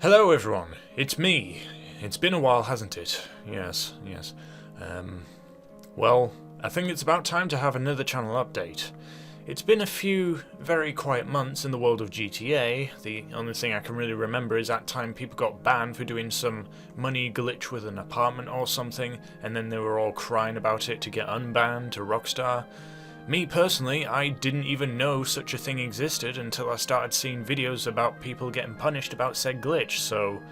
Hello everyone, it's me. It's been a while, hasn't it? Yes. Well, I think it's about time to have another channel update. It's been a few very quiet months in the world of GTA. The only thing I can really remember is that time people got banned for doing some money glitch with an apartment or something, and then they were all crying about it to get unbanned to Rockstar. Me personally, I didn't even know such a thing existed until I started seeing videos about people getting punished about said glitch, so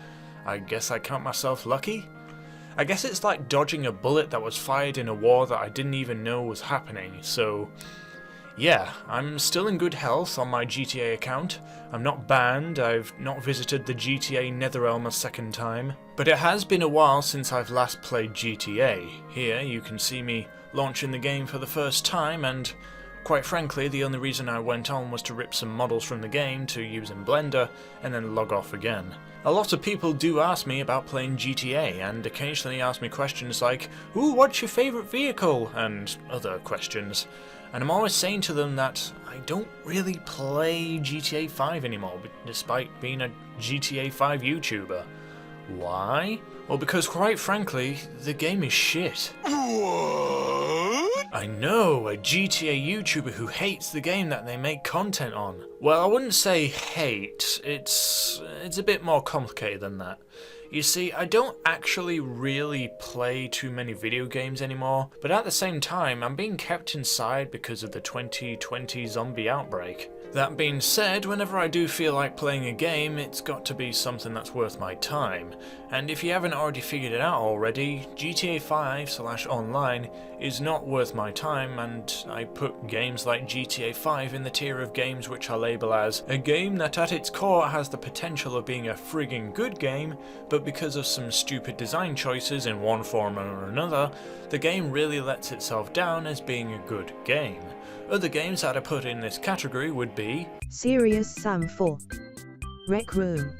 I guess I count myself lucky? I guess it's like dodging a bullet that was fired in a war that I didn't even know was happening, so yeah, I'm still in good health on my GTA account. I'm not banned, I've not visited the GTA Netherrealm a second time, but it has been a while since I've last played GTA. Here you can see me launching the game for the first time, and quite frankly the only reason I went on was to rip some models from the game to use in Blender and then log off again. A lot of people do ask me about playing GTA and occasionally ask me questions like, "Ooh, what's your favourite vehicle?" and other questions. And I'm always saying to them that I don't really play GTA 5 anymore, despite being a GTA 5 YouTuber. Why? Well, because quite frankly, the game is shit. What? I know, a GTA YouTuber who hates the game that they make content on. Well, I wouldn't say hate, it's a bit more complicated than that. You see, I don't actually really play too many video games anymore, but at the same time, I'm being kept inside because of the 2020 zombie outbreak. That being said, whenever I do feel like playing a game, it's got to be something that's worth my time. And if you haven't already figured it out already, GTA 5/Online is not worth my time, and I put games like GTA 5 in the tier of games which I label as a game that at its core has the potential of being a frigging good game, but because of some stupid design choices in one form or another, the game really lets itself down as being a good game. Other games that I put in this category would be Serious Sam 4, Rec Room,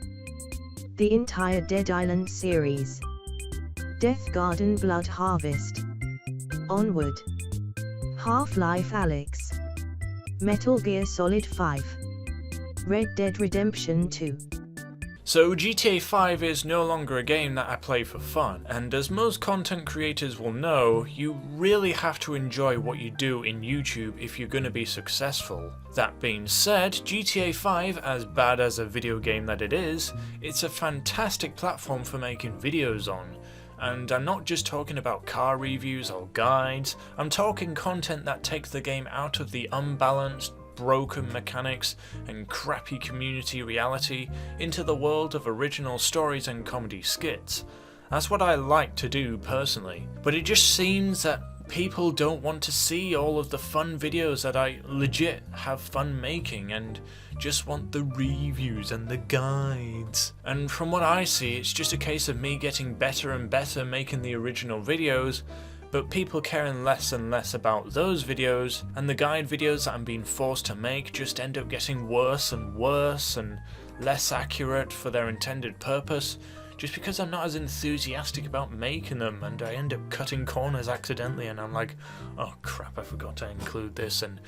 the entire Dead Island series, Death Garden Blood Harvest, Onward, Half-Life Alyx, Metal Gear Solid 5, Red Dead Redemption 2. So GTA 5 is no longer a game that I play for fun, and as most content creators will know, you really have to enjoy what you do in YouTube if you're going to be successful. That being said, GTA 5, as bad as a video game that it is, it's a fantastic platform for making videos on. And I'm not just talking about car reviews or guides, I'm talking content that takes the game out of the unbalanced, broken mechanics and crappy community reality into the world of original stories and comedy skits. That's what I like to do personally, but it just seems that people don't want to see all of the fun videos that I legit have fun making and just want the reviews and the guides. And from what I see, it's just a case of me getting better and better making the original videos, but people caring less and less about those videos, and the guide videos that I'm being forced to make just end up getting worse and worse and less accurate for their intended purpose, just because I'm not as enthusiastic about making them, and I end up cutting corners accidentally, and I'm like, oh crap, I forgot to include this, and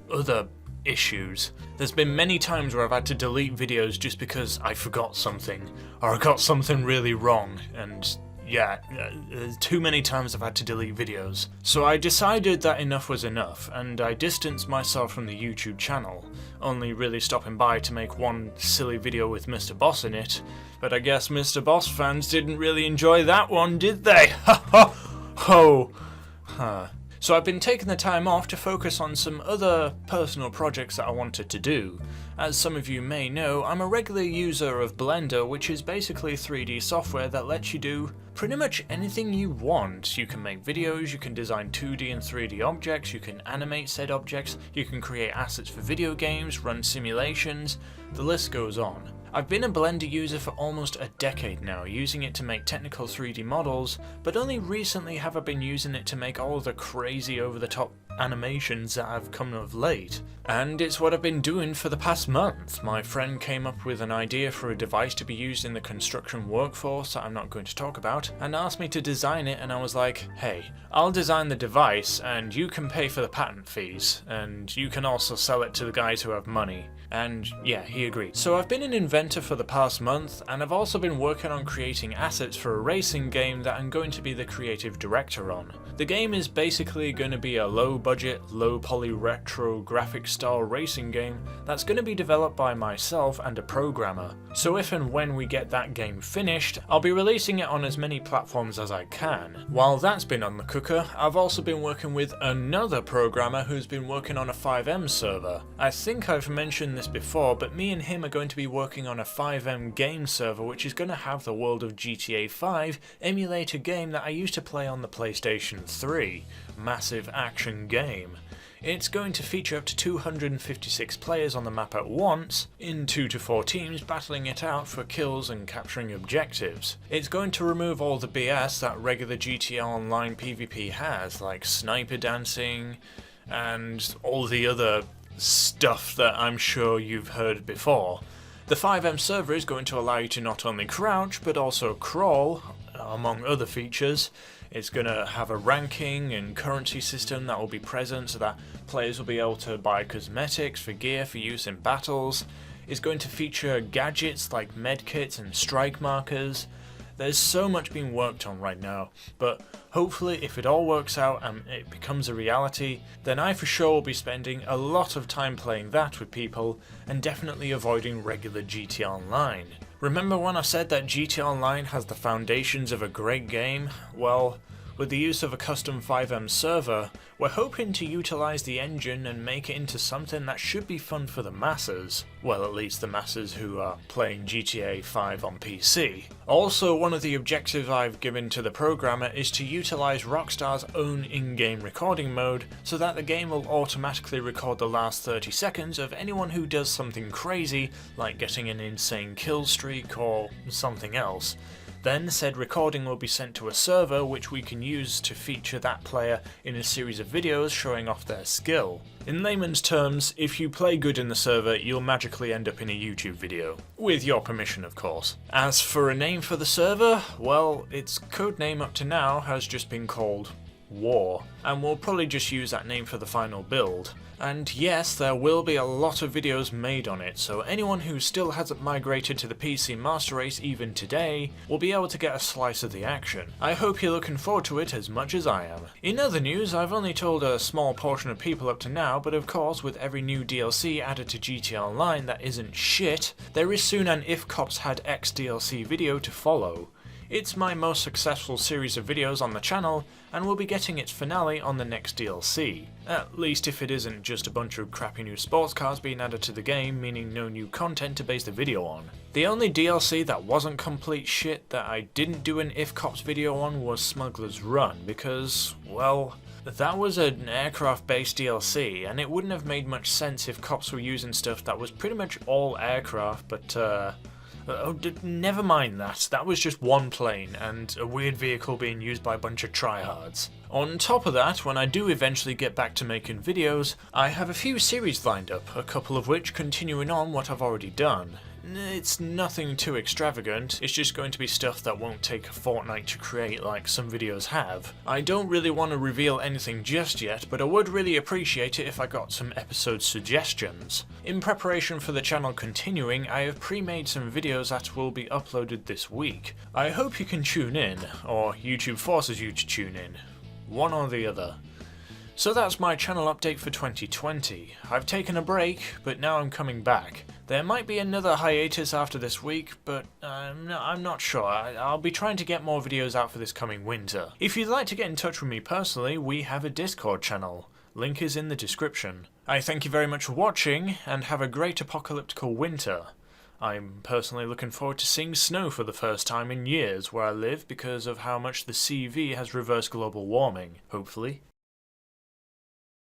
other issues. There's been many times where I've had to delete videos just because I forgot something, or I got something really wrong, and yeah, too many times I've had to delete videos. So I decided that enough was enough, and I distanced myself from the YouTube channel, only really stopping by to make one silly video with Mr. Boss in it, but I guess Mr. Boss fans didn't really enjoy that one, did they? Ha ha ho! Huh. So I've been taking the time off to focus on some other personal projects that I wanted to do. As some of you may know, I'm a regular user of Blender, which is basically 3D software that lets you do pretty much anything you want. You can make videos, you can design 2D and 3D objects, you can animate said objects, you can create assets for video games, run simulations, the list goes on. I've been a Blender user for almost a decade now, using it to make technical 3D models, but only recently have I been using it to make all of the crazy over-the-top animations that have come of late. And it's what I've been doing for the past month. My friend came up with an idea for a device to be used in the construction workforce that I'm not going to talk about, and asked me to design it, and I was like, hey, I'll design the device and you can pay for the patent fees, and you can also sell it to the guys who have money. And yeah, he agreed. So I've been an inventor for the past month, and I've also been working on creating assets for a racing game that I'm going to be the creative director on. The game is basically going to be a low budget, low poly retro graphic style racing game that's going to be developed by myself and a programmer. So if and when we get that game finished, I'll be releasing it on as many platforms as I can. While that's been on the cooker, I've also been working with another programmer who's been working on a 5M server. I think I've mentioned this before, but me and him are going to be working on a 5M game server which is going to have the world of GTA 5 emulate a game that I used to play on the PlayStation 3. Massive action game. It's going to feature up to 256 players on the map at once, in 2 to 4 teams battling it out for kills and capturing objectives. It's going to remove all the BS that regular GTA Online PvP has, like sniper dancing and all the other stuff that I'm sure you've heard before. The 5M server is going to allow you to not only crouch but also crawl, among other features. It's going to have a ranking and currency system that will be present so that players will be able to buy cosmetics for gear for use in battles. It's going to feature gadgets like medkits and strike markers. There's so much being worked on right now, but hopefully if it all works out and it becomes a reality, then I for sure will be spending a lot of time playing that with people and definitely avoiding regular GTA Online. Remember when I said that GTA Online has the foundations of a great game? Well, with the use of a custom 5M server, we're hoping to utilise the engine and make it into something that should be fun for the masses. Well, at least the masses who are playing GTA 5 on PC. Also, one of the objectives I've given to the programmer is to utilise Rockstar's own in-game recording mode so that the game will automatically record the last 30 seconds of anyone who does something crazy, like getting an insane kill streak or something else. Then said recording will be sent to a server which we can use to feature that player in a series of videos showing off their skill. In layman's terms, if you play good in the server, you'll magically end up in a YouTube video. With your permission, of course. As for a name for the server, well, its codename up to now has just been called War, and we'll probably just use that name for the final build. And yes, there will be a lot of videos made on it, so anyone who still hasn't migrated to the PC Master Race even today will be able to get a slice of the action. I hope you're looking forward to it as much as I am. In other news, I've only told a small portion of people up to now, but of course with every new DLC added to GTA Online that isn't shit, there is soon an If Cops Had X DLC video to follow. It's my most successful series of videos on the channel, and we'll be getting its finale on the next DLC. At least if it isn't just a bunch of crappy new sports cars being added to the game, meaning no new content to base the video on. The only DLC that wasn't complete shit that I didn't do an If Cops video on was Smuggler's Run, because, well, that was an aircraft-based DLC, and it wouldn't have made much sense if cops were using stuff that was pretty much all aircraft, but never mind that. That was just one plane and a weird vehicle being used by a bunch of tryhards. On top of that, when I do eventually get back to making videos, I have a few series lined up, a couple of which continuing on what I've already done. It's nothing too extravagant, it's just going to be stuff that won't take a fortnight to create like some videos have. I don't really want to reveal anything just yet, but I would really appreciate it if I got some episode suggestions. In preparation for the channel continuing, I have pre-made some videos that will be uploaded this week. I hope you can tune in, or YouTube forces you to tune in. One or the other. So that's my channel update for 2020. I've taken a break, but now I'm coming back. There might be another hiatus after this week, but I'm not sure. I'll be trying to get more videos out for this coming winter. If you'd like to get in touch with me personally, we have a Discord channel. Link is in the description. I thank you very much for watching, and have a great apocalyptical winter. I'm personally looking forward to seeing snow for the first time in years where I live because of how much the CV has reversed global warming, hopefully.